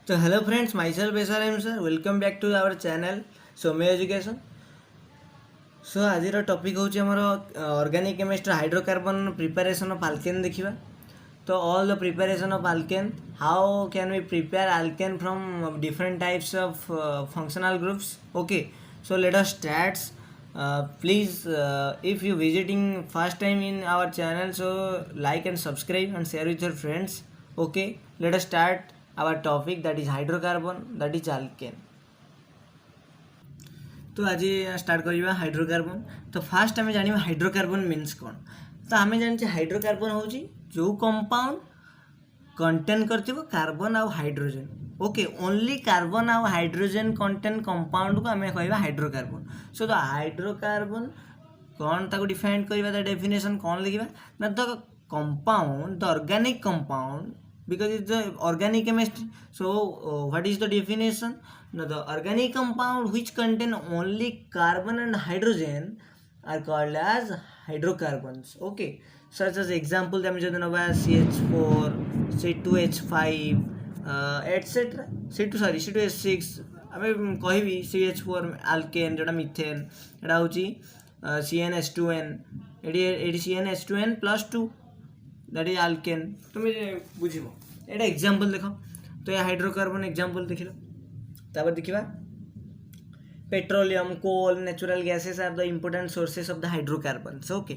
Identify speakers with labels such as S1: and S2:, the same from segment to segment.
S1: So hello friends, myself SRM sir. Welcome back to our channel Somya Education. So आज topic होची हमर organic chemistry hydrocarbon preparation of alkane देखिबा. तो all the preparation of alkane, how can we prepare alkane from different types of functional groups. Okay, so let us start. Please, if you visiting first time in our channel, so like and subscribe and share with your friends. Okay, let us start our topic, that is hydrocarbon, that is alkane. तो आज start करवा hydrocarbon. तो fast आम जाना hydrocarbon means कौन. तो आम जाने हाइड्रोकार्बन हूँ जो कंपाउंड कंटेन कर कार्बन आउ हाइड्रोजेन. ओके, ओनली कार्बन आउ हाइड्रोजेन कंटेन कंपाउंड को आम कह हाइड्रोकार्बन. सो तो हाइड्रोकार्बन कौन ताको डिफाइन करवा, डेफिनेशन कौन लिखा ना, the compound, the organic compound, because it's the organic chemistry. So what is the definition? Now the organic compound which contain only carbon and hydrogen are called as hydrocarbons. Okay, such as example ଆମେ ଯଦି ନେବା CH4, C2H5, etc. C2H6 ଆମେ କହିବି CH4 alkane जोटा methane, एटा होची CnH2n, एडी CnH2n plus 2, that is alkane. तुम्हें बुझ एटा एग्जांपल देख. तो ये हाइड्रोकार्बन एग्जांपल देख लो. तापर देखिबा petroleum, coal, natural gases are the important sources of the hydrocarbons. Okay,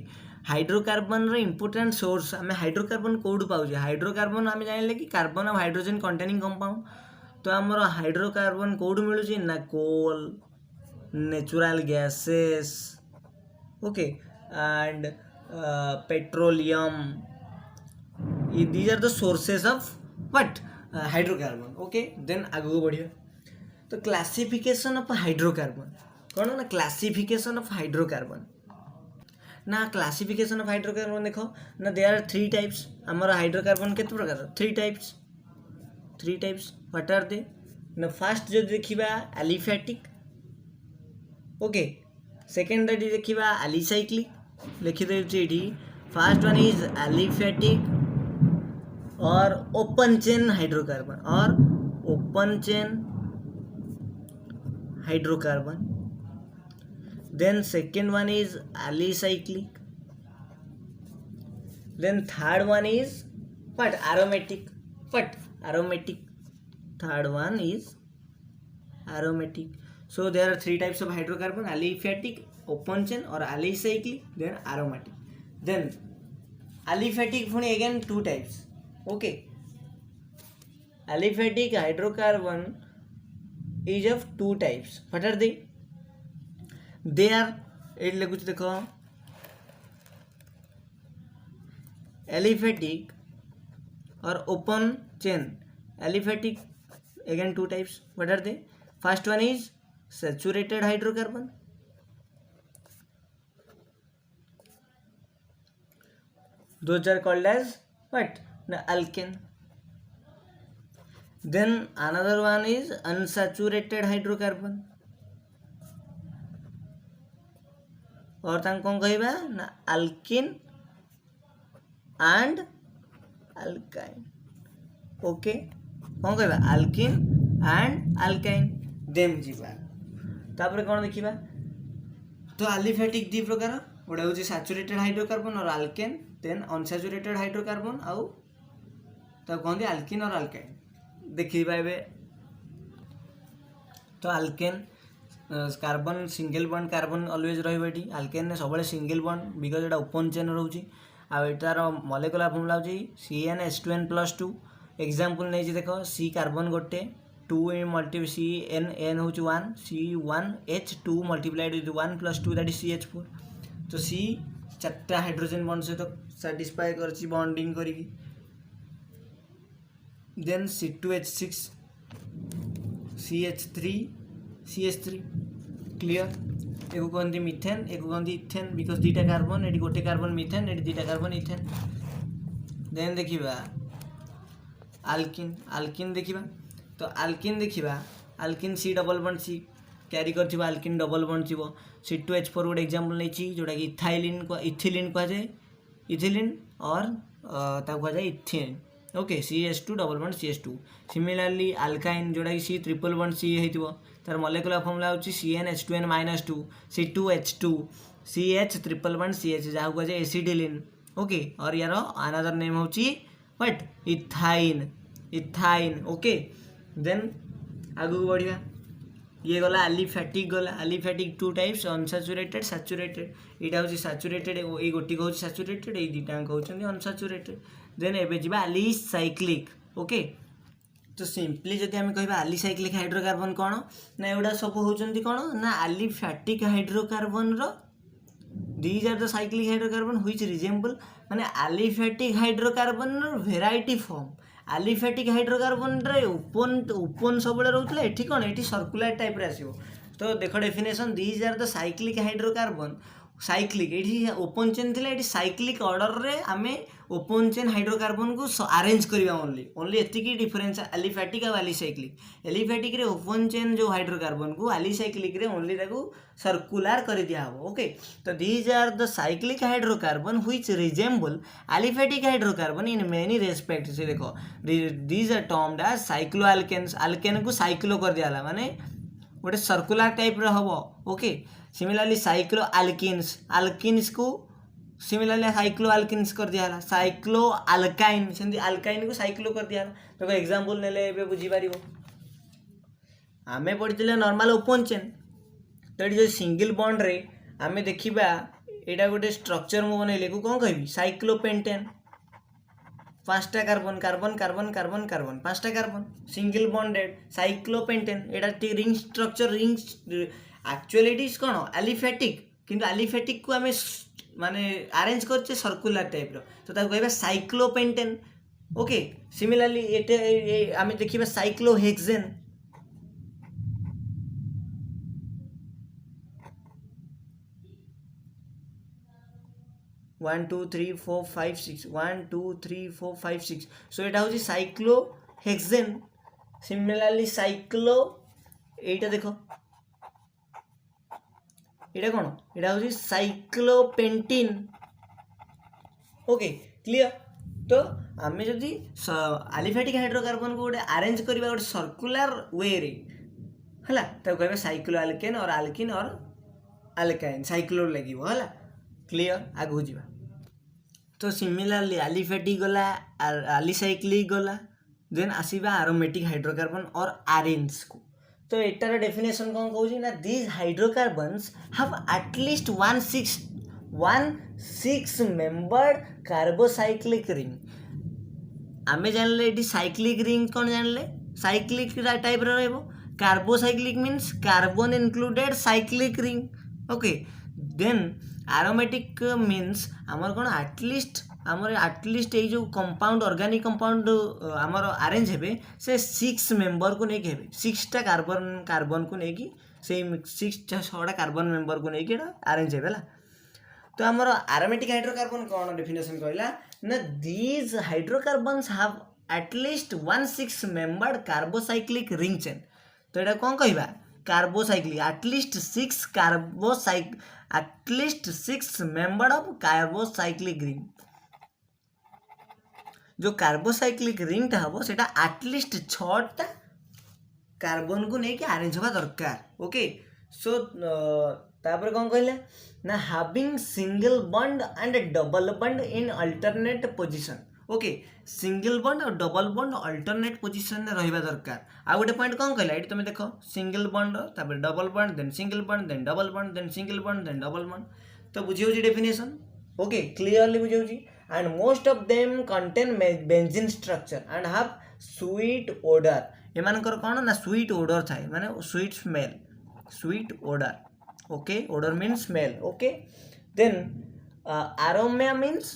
S1: hydrocarbon रो इंपोर्टेंट सोर्स आम हाइड्रोकार्बन कौटू पाऊे. हाइड्रोकार्बन आम जानिले कि कार्बन और हाइड्रोजन कंटेनिंग कंपाउंड. तो आमर हाइड्रोकार्बन कौटू मिलूची ना, coal, natural gases, okay, and petroleum. These are the sources of what? Hydrocarbon. Okay, then आगू बढ़िया. तो क्लासिफिकेशन ऑफ हाइड्रोकार्बन कौन ना, क्लासिफिकेशन ऑफ हाइड्रोकार्बन ना. क्लासिफिकेशन ऑफ हाइड्रोकार्बन देखो ना, देयर आर 3 टाइप्स. आमर हाइड्रोकार्बन केते प्रकार? 3 टाइप्स. व्हाट आर दे ना? फर्स्ट जो देखिबा एलिफैटिक. ओके, सेकंड दैट देखिबा एलिसाइक्लिक. लिखि देउछि एठी. फर्स्ट वन इज एलिफैटिक और ओपन चेन हाइड्रोकार्बन, और open chain hydrocarbon. Then second one is alicyclic. Then third one is what? Aromatic. Third one is aromatic. So there are 3 types of hydrocarbon: aliphatic, open chain और alicyclic, then aromatic. Then aliphatic पुणी again 2 types. Okay, aliphatic hydrocarbon is of 2 types. What are they? They are, it लिखुच देखो, aliphatic और open chain. Aliphatic again 2 types. What are they? First one is saturated hydrocarbon. Those are called as what? Na, alkane. Then another one is unsaturated hydrocarbon. और तांको कौन कहबा ना, alkene and alkyne. Okay, कौन कहबा? alkene and alkyne. Them जीवा तापर कौन देखिबा. तो एलिफैटिक 2 प्रकार, गोटे हूँ सैचुरेटेड हाइड्रोकार्बन और आल्केन. देन अनसैचुरेटेड हाइड्रोकार्बन आउ तो कहते आल्किन और आल्काइन. देखिबा एबे तो Alcaine carbon single bond, carbon always रहिबो एठी. आल्केन ने सबले single bond because Etah open chain रहउची. आ एटार मॉलिक्यूलर फॉर्मूला होची CnH2n+2. एग्जांपल नै देखो, C कार्बन गोटे, 2 मल्टी CnN होची 1, C1H2 multiplied with 1 + 2 that is CH4. तो C 4टा हाइड्रोजन बॉन्ड से तो सैटिस्फाई करची बॉन्डिंग करिकी. Then C2H6, CH3, CH3. Clear. एक कहते मिथेन, एक कहते इथेन, बिकज 2टा कार्बन, एटी गोटे कार्बन मिथेन, एटी 2टा कार्बन इथेन. देन देखिबा आल्किन देखिबा. तो आल्किन देखिबा, alkene C double bond C क्यारी कर आल्किन डबल बॉन्ड थी. C2H4 गोटे एग्जांपल नहीं जोटा कि इथिलीन कह जाए, इथिलीन और कहुए ethane. Okay CH2 double bond CH2 similarly alkyne जोड़ा कि C ट्रिपल बॉन्ड C होइतिबो तार मोलेकुलर फॉर्मूला होची CnH2n-2 C2H2 CH triple bond CH जहाँ को जाए एसिडिलिन ओके और यार अनदर नेम होची व्हाट इथाइन ओके देन आगु बढ़िया ये गला एलिफेटिक गला aliphatic two types unsaturated saturated एटा होची सैचुरेटेड ए गोटी को सैचुरेटेड ए दुटा को होचंदी अनसैचुरेटेड देन एबे जिबा एलिसाइक्लिक ओके तो सिंपली जदि आम कह एलिसाइक्लिक हाइड्रोकार्बन कौन ना एगुड़ा सब होचंदी कौन ना एलिफेटिक हाइड्रोकार्बन रो these are the cyclic hydrocarbon which resemble माने एलिफेटिक हाइड्रोकार्बन रो वेराइटी फॉर्म एलिफेटिक हाइड्रोकार्बन रे ओपन सब रोला एठी कौन एठी सर्कुलर टाइप रे आसीबो तो देखो definition these are the cyclic hydrocarbon cyclic ये ओपन चेन थी ये साइक्लिक ऑर्डर रे आमे ओपन चेन हाइड्रोकार्बन को अरेंज करवा ओनली एतिकी डिफरेंस एलिफेटिक और एलिसाइक्लिक एलिफेटिक रे ओपन चेन जो हाइड्रोकार्बन को एलिसाइक्लिक रे ओनली ताको सर्कुलर कर दिया हो ओके तो these are the cyclic hydrocarbon which resemble aliphatic hydrocarbon in many respect से देखो these are termed as cycloalkanes alkane को साइक्लो कर दिया माने गोटे सर्कुलर टाइप रे हबो ओके सिमिलरली साइक्लो अल्किन्स को सिमिलरली साइक्लो अल्किन्स कर दिया साइक्लो अल्काइन सेमती अल्काइन को साइक्लो कर दिया देखो एग्जांपल नेले एबे बुझी पारिबो आमे पढ़िथिले नॉर्मल ओपन चेन तो ये जो सिंगल बॉन्ड रे आमे देखिबा एटा गोटे स्ट्रक्चर मु बनैले को कोन कहबी साइक्लोपेंटेन पांचटा carbon carbon carbon carbon carbon पांचटा कार्बन सिंगल बॉन्डेड साइक्लोपेंटेन एटा ring structure ring actually it is कौन एलिफेटिक किंतु एलिफेटिक को आम माने अरेंज करछे सर्कुलर टाइप रो तो ताको कहबा साइक्लोपेंटेन ओके सिमिलरली एटे आम देखिबा cyclohexane one two three four five six 1 2 3 4 5 6 सो एटा होची साइक्लोहेक्सेन सिमिलरली साइक्लो एटा देखो एटा कौन एटा हूँ साइक्लोपेंटिन ओके क्लियर तो आम जदि एलिफेटिक हाइड्रोकार्बन को गोटे अरेंज करवा गोटे सर्कुलर वे रे है कहबा साइक्लो अल्केन और अल्किन और अल्काइन साइक्लो लगे है क्लियर आगू जा तो सिमिलरली एलिफेटिक गला एलिसाइक्लिक गला देन आसीबा एरोमेटिक हाइड्रोकार्बन और आरेन्स को तो एटार डेफिनेशन कौन कहूँ ना these hydrocarbons have at least one six membered carbocyclic ring आमे जानले एटी साइक्लिक रिंग कौन जानले साइक्लिक टाइप रो carbocyclic means carbon included cyclic ring okay then aromatic means आमर कौन एटलिस्ट ये जो कंपाउंड ऑर्गेनिक कंपाउंड आमर अरेंज हेबे से 6 मेंबर को लेके हेबे 6टा कार्बन को लेके से 6टा कार्बन मेंबर को लेके अरेंज हेबे तो आमर एरोमेटिक हाइड्रोकार्बन कौन डेफिनेशन कहला ना these hydrocarbons have at least 16 membered carbocyclic ring chain तो एटा कौन कहबा carbocyclic at least 6 member of carbocyclic ring जो कार्बोसाइक्लिक रिंग टा हम सेटा एटलिस्ट 6टा कार्बन को लेके अरेंज होगा दरकार ओके सो तापर कौन कहले ना having single bond and double bond in alternate position okay single bond और डबल बॉन्ड अल्टरनेट पोजीशन में रहिबा दरकार आ गोटे पॉइंट कौन कहला एटी तुम देखो सिंगल बॉन्ड तापर double bond then single bond then double bond then single bond then double bond तो बुझी होची डेफिनेशन ओके क्लियरली बुझी होची and most of them contain benzene structure and have sweet odor एमानकर कौन ना स्वीट ओडर थाए माने sweet odour okay odour means smell okay then aroma means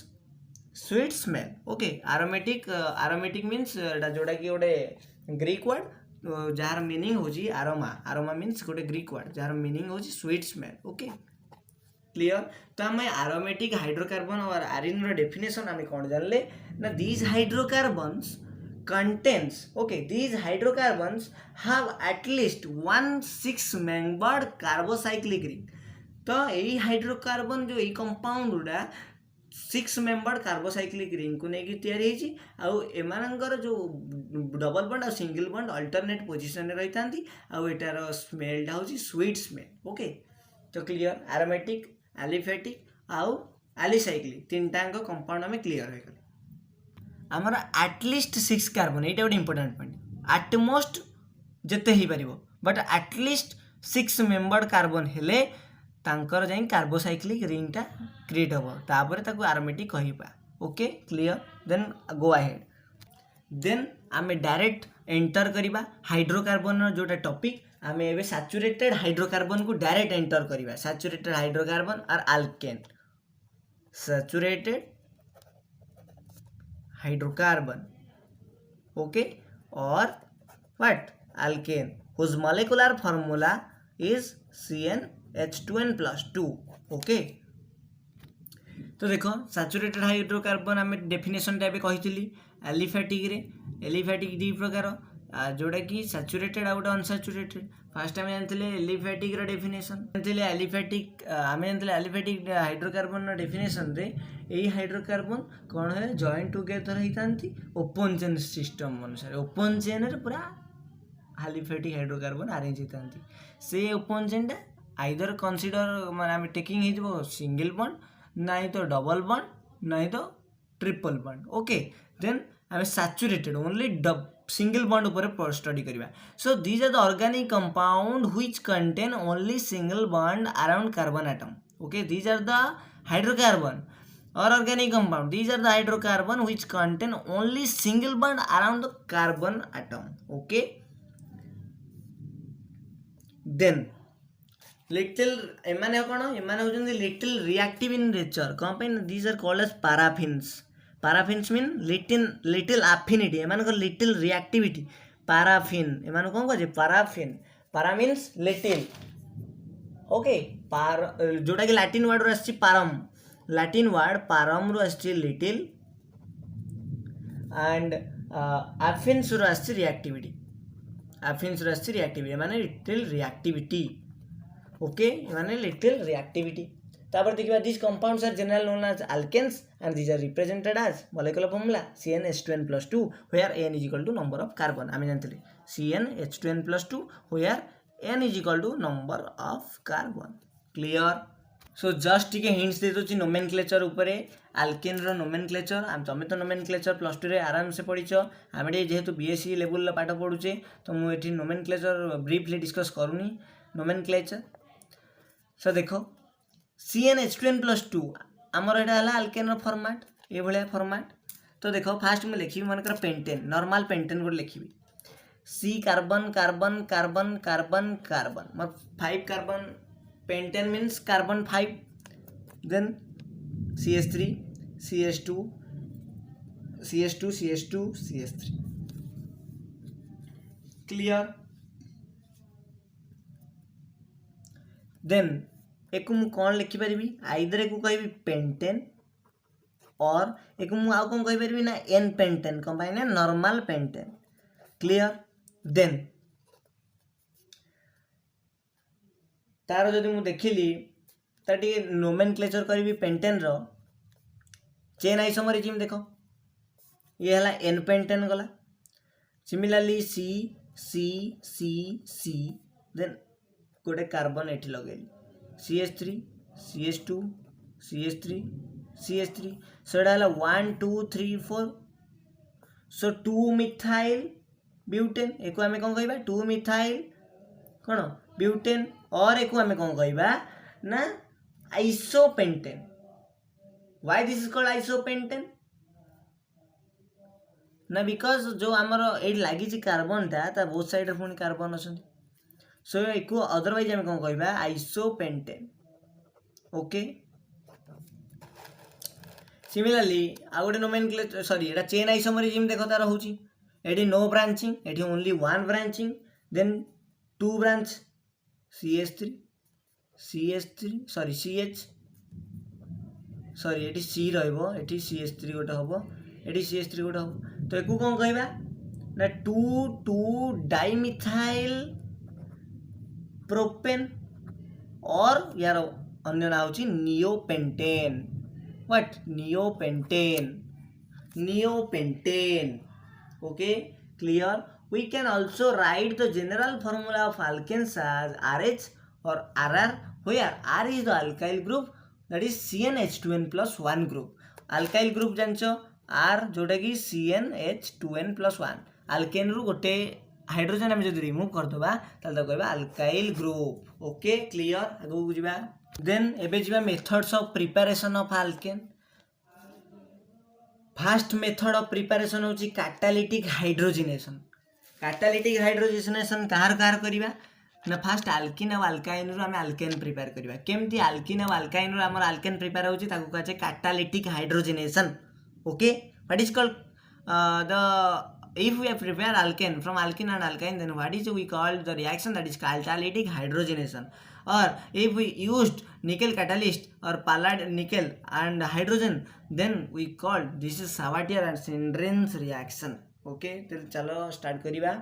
S1: sweet smell okay aromatic means जोड़ा कि गोटे Greek word जार मीनिंग होची aroma means गोटे ग्रीक वर्ड जार मीनिंग होची स्वीट स्मेल ओके क्लियर तो आम एरोमेटिक हाइड्रोकार्बन और आरिन रो डेफिनेशन आम कौन जानले ना these hydrocarbons contains okay these hydrocarbons have at least 16 membered carbocyclic ring तो यही हाइड्रोकार्बन जो यही कंपाउंड गुड़ा सिक्स मेम्बर्ड कार्बोसाइक्लिक रिंग को लेकिन तैयारी होती आउ एमानंकर जो डबल बॉन्ड और सिंगल बॉन्ड अल्टरनेट पोजिशन रही था आउटार स्मेलटा हूँ स्वीट स्मेल ओके तो क्लीयर एरोमेटिक एलिफेटिक आउ एलिसाइक्लिक तीनटा कंपाउंड आम क्लीयर हो आमर एटलिस्ट 6 कार्बन यहाँ गोटे इंपोर्टाट पॉइंट एटमोस्ट जिते हो पार बट एटलिस्ट 6 मेम्बर्ड कार्बन हेले तांकर जाई कार्बोसाइक्लिक रिंगटा क्रिएट हम तापर ताको एरोमेटिक कहबा okay clear then go ahead then आम डायरेक्ट एंटर करवा हाइड्रोकार्बन जोटा टॉपिक आम ए सैचुरेटेड हाइड्रोकार्बन को डायरेक्ट एंटर करवा सैचुरेटेड हाइड्रोकार्बन और अल्केन सैचुरेटेड हाइड्रोकार्बन ओके और what alkane whose molecular formula is CnH2n+2 okay तो देखो सैचुरेटेड हाइड्रोकार्बन आम डेफिनेशन टाइप कही एलिफेटिक रे एलिफेटिक दी प्रकार जोटा कि सैचुरेटेड आउ गोटे अनसैचुरेटेड फास्ट आम जानते एलिफेटिक डेफिनेशन जानते एलिफेटिक आम जानते एलिफेटिक हाइड्रोकार्बन डेफिनेशन रे यही हाइड्रोकार्बन कौन है जॉइंट टुगेदर होती ओपन चेन सिस्टम अनुसार ओपन चेन पूरा एलिफेटिक हाइड्रोकार्बन अरेंज होता से ओपन चेनटा आइदर कनसीडर माने टेकिंग हो सिंगल बॉन्ड ना तो डबल बॉन्ड ना तो ट्रिपल बॉन्ड ओके देन आम सैचुरेटेड ओनली सिंगल बॉन्ड ऊपर स्टडी करवा so these are the organic compound which contain only single bond around carbon atom okay these are the hydrocarbon or organic compound these are the hydrocarbon which contain only single bond around the carbon atom okay then little emane kono emane hojundi little reactive in nature company these are called as paraffins mean little affinity eman ko little reactivity paraffin eman kon ko je para means little okay जोटा कि Latin word रो आछि param Latin word पारम रू आछि little and एफिन्स रू आछि reactivity माने little reactivity okay माने little reactivity तापर देखिबा this compounds are general known as alkanes and these are represented as molecular formula CnH2n+2 where n is equal to number of carbon आमे जानतले CnH2n+2 where n is equal to number of carbon clear so just टिके hints दे दोची nomenclature उपरे alkane रो nomenclature आम तमे तो nomenclature plus 2 रे आराम से पढ़ीछ आम जेहेतु बीएससी लेवल ला पाठ पढुचे तो मु एठी नोमेनक्लेचर ब्रीफली डिस्कस करूनी नोमेनक्लेचर सो देखो CnH2n+2 आमर एटा हला अल्केन रो फॉर्मेट ए भलिया फॉर्मेट तो देखो फास्ट मु लिखिबी मनकर पेंटेन नॉर्मल पेंटेन को लिखिबी C carbon carbon carbon carbon carbon मत 5 carbon pentane means carbon 5 then CH3 CH2 CH2 CH2 CH3 clear then एक मु कौन लिखि परिबी आइदर एक कहबी पेंटेन और एक मु आउ कौन कहि परिबी ना n पेंटेन कंबाइन है नॉर्मल पेंटेन क्लियर देन तार जदि मु देखिली तार टी नोमेनक्लेचर करी पेंटेन रो चेन आइसोमरिज्म देखो ये हला n पेंटेन गला similarly C C C C देन गोटे कार्बन एठी लगेली CH3 CH2 CH3 CH3 सो एटा हला 1 2 3 4 सो 2 मिथाइल ब्यूटेन एको आमे कोन कहबा 2 मिथाइल कोन ब्यूटेन और एक आम कौन कहबा ना isopentane why this is called isopentane ना बिकॉज जो आमर ए लगी कार्बन ता बोथ साइड पुणी कार्बन अच्छा सो एक अदरवाइज आम कौन कहबा आइसोपेंटेन ओके सिमिलरली आ गोटे नोमेनक्लेचर सॉरी एटा चेन आइसोमरिज्म देखो तार होची एठी नो ब्रांचिंग एठी only one branching then 2 branch CH3 sorry CH sorry एटी C रहइबो एटी CH3 गोटे हबो एटी CH3 गोटे हबो तो एकु कोन कहबा ना 2 डाइमिथाइल प्रोपेन और यार अन्य ना होची neopentane what neopentane. Okay, clear. We can also write the general formula of alkanes as RH or RR, where R is the alkyl group, that is CnH2n plus 1 group. alkyl group जानछो R जोटा कि CnH2n plus 1. alkane रु गोटे hydrogen आम जब remove करदे तो कहवा alkyl group. Okay clear. आगू बुझा. देन एबे जिबा methods of preparation of alkane. Fast method of preparation होची कैटालिटिक हाइड्रोजिनेशन. कैटालिटिक हाइड्रोजिनेशन कहार कहार करिबा ना फास्ट आल्किन और अल्काइन रु आम आल्केन प्रिपेयर करिबा. केमती आल्किन और अल्काइन रु हमर आल्केन प्रिपेयर होची ताकू कहै छै catalytic hydrogenation. Okay, what is called the if we prepare alkane from alkene and alkyne, then what is we call the reaction, that is catalytic hydrogenation. Or if we used nickel catalyst or palladium nickel and hydrogen, then we call this is Savatier and Sindren's reaction. Okay, तो चलो start करिबा.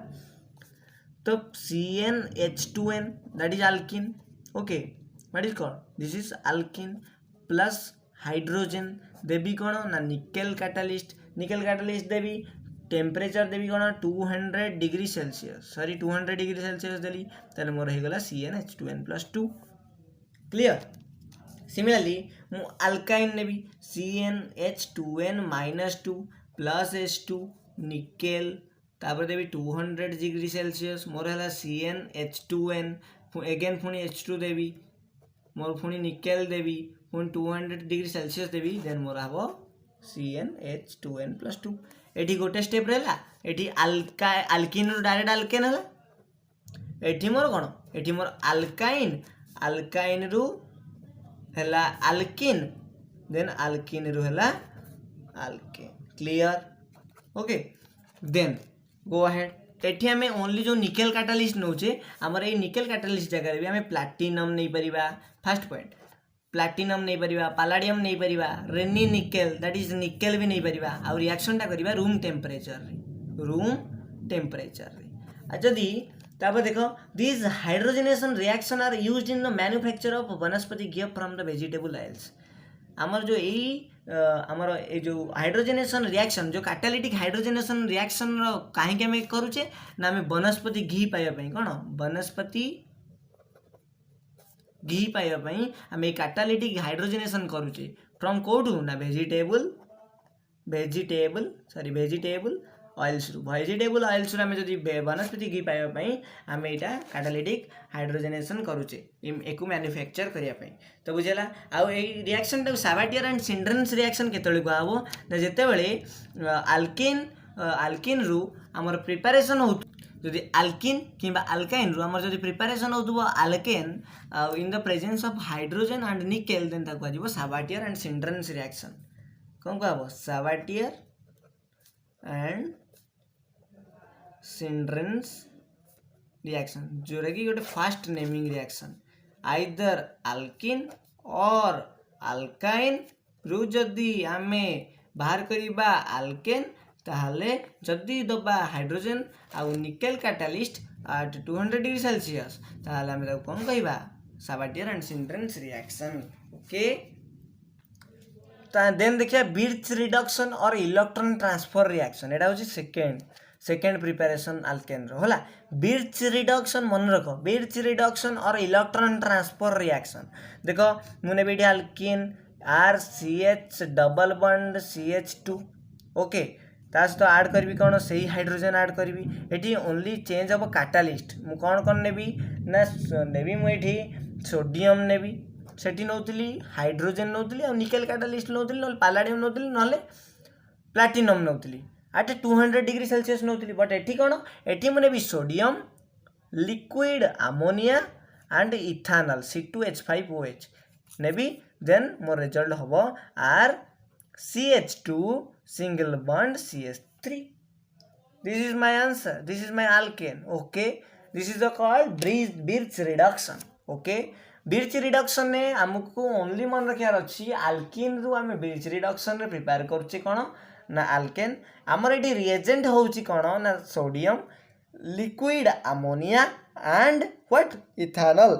S1: तो CnH2n, that is alkene. Okay, what is called, this is alkene plus hydrogen देवी कौन ना nickel catalyst देवी. Temperature देवी कौन 200 degree Celsius, sorry 200 degree Celsius देली ताले मोर हो गला CnH2n plus 2. क्लियर. सिमिलरली मु अल्काइन नेबी CnH2n minus 2 plus H2 nickel तापर देवी 200 डिग्री सेल्सियस मोर हला CnH2n अगेन पुनी H2 देवी मोर पुनी निकेल देवी पुनी 200 डिग्री सेल्सियस देवी देन मोर हबो CnH2n plus 2. एठी गोटे स्टेप रहला. एठी आल्किन रु डायरेक्ट आल्केन हला. एठी मोर कोन, एठी मोर आल्काइन रु हला आल्किन, देन आल्किन रु हला alkane. Clear. Okay, then go ahead. एठी हमें ओनली जो निकेल कैटालिस्ट नौचे हमर ए निकेल कैटालिस्ट जगह भी हमें प्लैटिनम नहीं परिबा. फर्स्ट पॉइंट प्लैटिनम नहीं परिबा, पालाडियम नहीं परिबा, रेनी निकेल दैट इज निकेल भी नहीं परिबा. आ रिएक्शन टा करिबा रूम टेम्परेचर रे. जदी तापर देखो this hydrogenation reaction are used in the manufacture of vanaspati ghee from the vegetable oils. हमर जो हमर ए जो हाइड्रोजनेशन रिएक्शन जो कैटालिटिक हाइड्रोजनेशन रिएक्शन रो काहे के हम करूचे ना हम वनस्पति घी पाइबा पई कोन वनस्पति घी पाइबा पई हम कैटालिटिक हाइड्रोजनेशन करूचे फ्रॉम कोठू ना वेजिटेबल ऑयल्स रु. वेजिटेबल ऑयल्स रु हम जदी वनस्पति घी पाइबा पई हम एटा कैटालिटिक हाइड्रोजनेशन करूचे एको मैन्युफैक्चर करिया पई. तो बुझला. आ ए रिएक्शन टा सावाटियर एंड सिंड्रेन्स रिएक्शन केतळे को आबो ना जेते बेले आल्किन रु हमर प्रिपरेशन हो जदि आल्किन किंबा अल्काइन रु हमर जदि प्रिपरेशन होतबो alkane in the presence of hydrogen and nickel then ताको आजिबो सावाटियर एंड सिंड्रेन्स रिएक्शन. कोन कहबो सावाटियर एंड सिंड्रेन्स रिएक्शन जोरा कि गोटे फास्ट नेमिंग रिएक्शन आइदर आल्किन और अल्काइन रु जदि आमे बाहर करिबा आल्केन ताहले जदि दबा हाइड्रोजन आउ nickel catalyst at 200 degree Celsius ताहले हम ताको कोन कहबा सावाटियर एंड सिंड्रेन्स रिएक्शन. ओके, देन देखिए बिर्च रिडक्शन और इलेक्ट्रॉन ट्रांसफर रिएक्शन. एटा होची सेकेंड प्रिपरेशन आल्केन रो होला. बिर्च रिडक्शन मन रखो, बिर्च रिडक्शन और इलेक्ट्रॉन ट्रांसफर रिएक्शन. देखो मुने बेडी alkene RCH double bond CH2. Okay, तास तो ऐड करबी कोन सही हाइड्रोजन ऐड करबी. एटी ओनली चेंज ऑफ कैटालिस्ट मु कोन नेबी ना नेबी मु एठी सोडियम नेबी सेठी नौतली हाइड्रोजन नौतली और निकेल कैटालिस्ट नौतली न पालाडियम नौतली न प्लैटिनम नौतली at 200 डिग्री सेल्सियस नौतली. बट एठी कोन एठी मु नेबी sodium liquid ammonia and ethanol C2H5OH नेबी. देन मोर रिजल्ट हबो RCH2 single bond CH3. This is my answer. This is my alkane. Okay, this is the called Birch reduction. Okay, Birch reduction ने हमको ओनली मन रखियार अच्छी आल्किन रु आम Birch reduction रे प्रिपेयर करछि कोन ना आल्केन. हमर एटी रिएजेंट होउछि कोन ना sodium liquid ammonia and what ethanol.